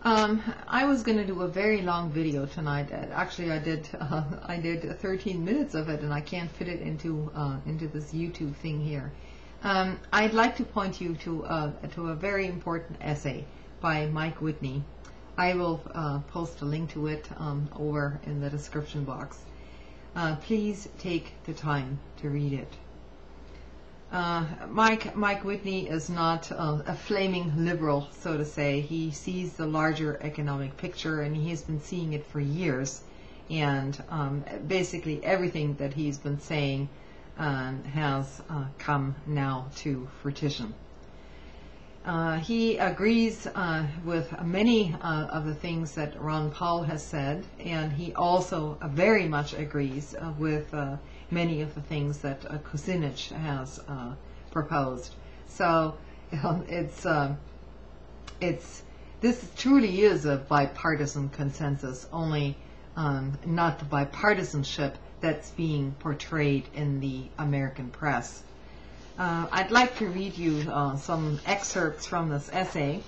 I was going to do a very long video tonight. Actually, I did 13 minutes of it, and I can't fit it into this YouTube thing here. I'd like to point you to a very important essay by Mike Whitney. I will post a link to it over in the description box. Please take the time to read it. Mike Whitney is not a flaming liberal, so to say. He sees the larger economic picture, and he has been seeing it for years. And basically everything that he's been saying has come now to fruition. He agrees with many of the things that Ron Paul has said, and he also very much agrees with many of the things that Kucinich has proposed. So this truly is a bipartisan consensus, only not the bipartisanship that's being portrayed in the American press. I'd like to read you some excerpts from this essay.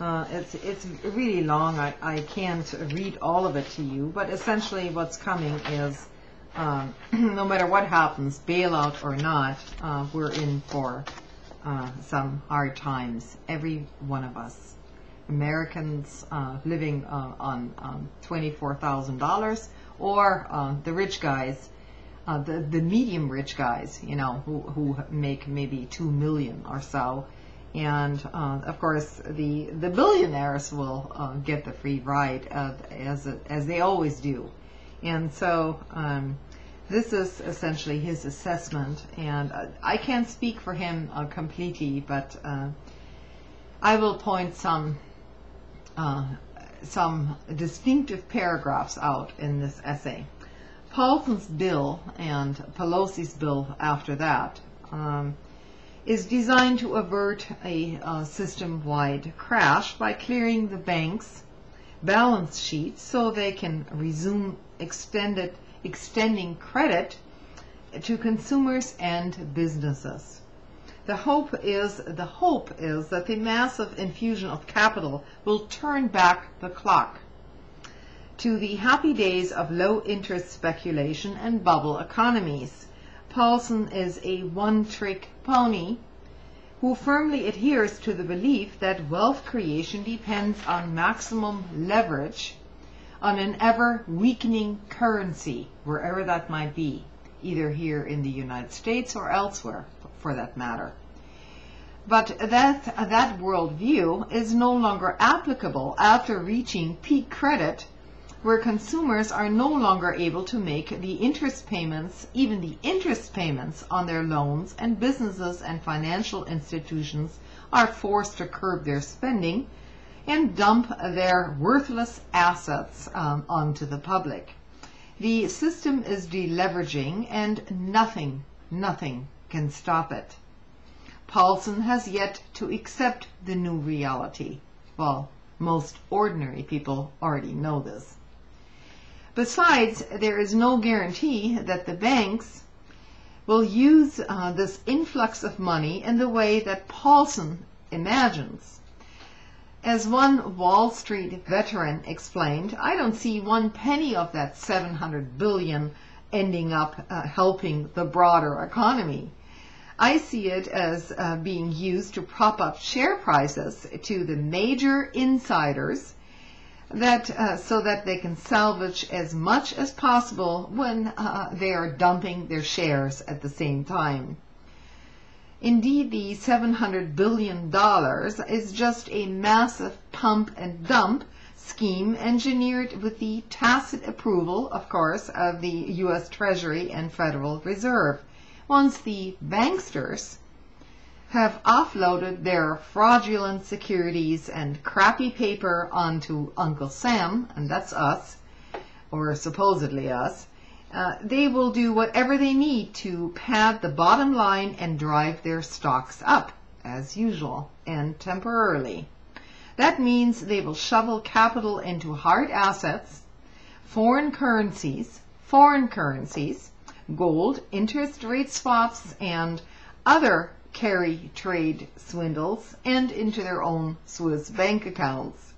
It's really long. I can't read all of it to you, but essentially what's coming is no matter what happens, bailout or not, we're in for some hard times. Every one of us. Americans living on $24,000, or the rich guys, the medium rich guys, you know, who make maybe 2 million or so. And of course the billionaires will get the free ride as they always do. And so this is essentially his assessment, and I can't speak for him completely, but I will point some distinctive paragraphs out in this essay. Paulson's bill and Pelosi's bill after that is designed to avert a system-wide crash by clearing the banks' balance sheets so they can resume extending credit to consumers and businesses. The hope is that the massive infusion of capital will turn back the clock to the happy days of low-interest speculation and bubble economies. Paulson is a one-trick pony who firmly adheres to the belief that wealth creation depends on maximum leverage on an ever-weakening currency, wherever that might be, either here in the United States or elsewhere, for that matter. But that worldview is no longer applicable after reaching peak credit, where consumers are no longer able to make the interest payments, even the interest payments on their loans, and businesses and financial institutions are forced to curb their spending and dump their worthless assets onto the public. The system is deleveraging, and nothing can stop it. Paulson has yet to accept the new reality. Well, most ordinary people already know this. Besides, there is no guarantee that the banks will use this influx of money in the way that Paulson imagines. As one Wall Street veteran explained, I don't see one penny of that $700 billion ending up helping the broader economy. I see it as being used to prop up share prices to the major insiders, so that they can salvage as much as possible when they are dumping their shares at the same time. Indeed, the $700 billion is just a massive pump and dump scheme engineered with the tacit approval, of course, of the U.S. Treasury and Federal Reserve. Once the banksters have offloaded their fraudulent securities and crappy paper onto Uncle Sam, and that's us, or supposedly us, they will do whatever they need to pad the bottom line and drive their stocks up, as usual, and temporarily. That means they will shovel capital into hard assets, foreign currencies, gold, interest rate swaps, and other carry trade swindles, and into their own Swiss bank accounts.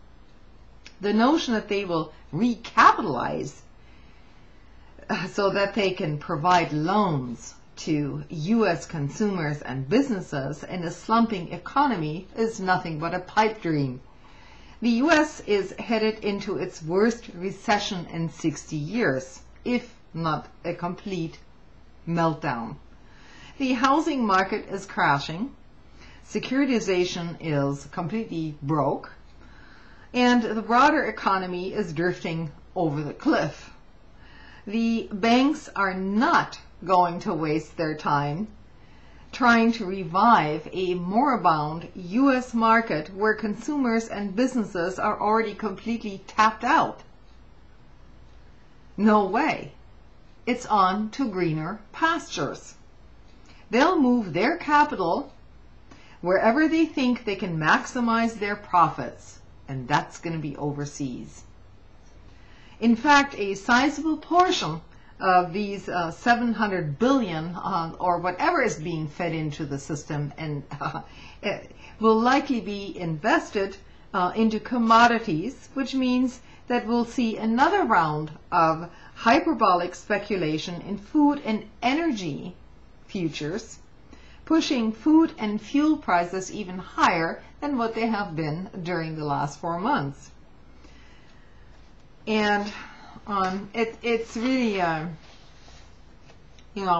The notion that they will recapitalize so that they can provide loans to U.S. consumers and businesses in a slumping economy is nothing but a pipe dream. The U.S. is headed into its worst recession in 60 years, if not a complete meltdown. The housing market is crashing, securitization is completely broke, and the broader economy is drifting over the cliff. The banks are not going to waste their time trying to revive a moribund U.S. market where consumers and businesses are already completely tapped out. No way. It's on to greener pastures. They'll move their capital wherever they think they can maximize their profits, and that's going to be overseas. In fact, a sizable portion of these 700 billion or whatever is being fed into the system and will likely be invested into commodities, which means that we'll see another round of hyperbolic speculation in food and energy futures, pushing food and fuel prices even higher than what they have been during the last 4 months. And it's really,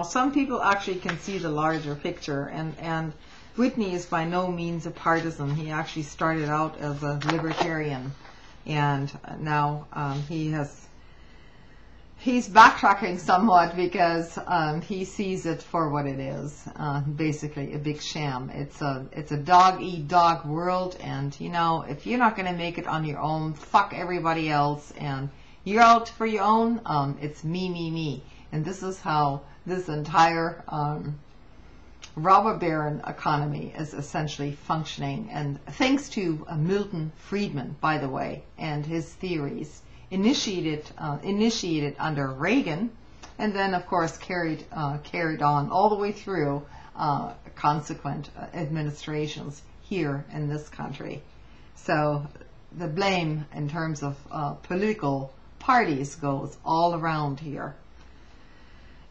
some people actually can see the larger picture, and Whitney is by no means a partisan. He actually started out as a libertarian, and now he's backtracking somewhat because he sees it for what it is, basically a big sham. It's a dog-eat-dog world, and if you're not going to make it on your own, fuck everybody else, and you're out for your own, it's me. And this is how this entire robber baron economy is essentially functioning. And thanks to Milton Friedman, by the way, and his theories, initiated under Reagan, and then of course carried on all the way through consequent administrations here in this country. So the blame in terms of political parties goes all around here.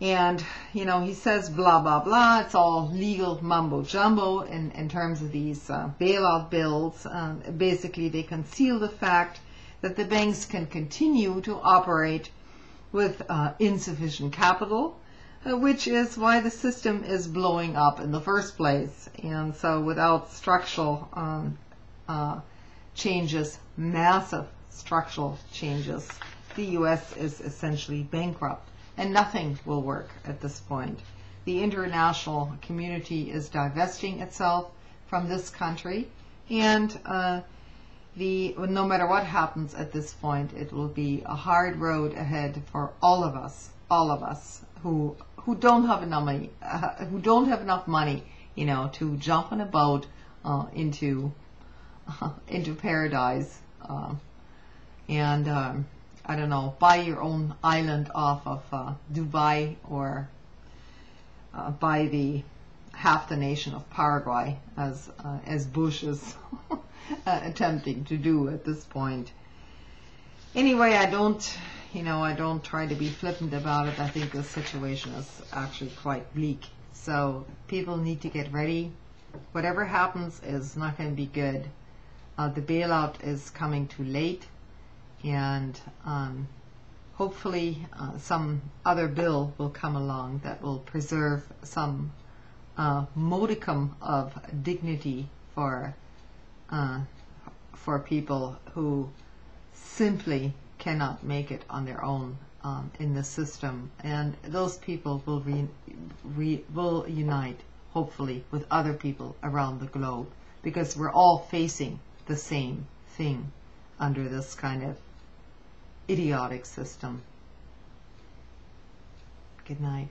And he says blah blah blah, it's all legal mumbo jumbo in terms of these bailout bills. Basically they conceal the fact that the banks can continue to operate with insufficient capital, which is why the system is blowing up in the first place. And so without structural changes, massive structural changes, the U.S. is essentially bankrupt, and nothing will work at this point. The international community is divesting itself from this country, and no matter what happens at this point, it will be a hard road ahead for all of us who don't have enough money, to jump on a boat into paradise, and I don't know, buy your own island off of Dubai, or buy half the nation of Paraguay, as Bush is attempting to do at this point. Anyway, I don't try to be flippant about it. I think the situation is actually quite bleak. So people need to get ready. Whatever happens is not going to be good. The bailout is coming too late, and hopefully some other bill will come along that will preserve some modicum of dignity for people who simply cannot make it on their own in the system, and those people will unite, hopefully, with other people around the globe, because we're all facing the same thing under this kind of idiotic system. Good night.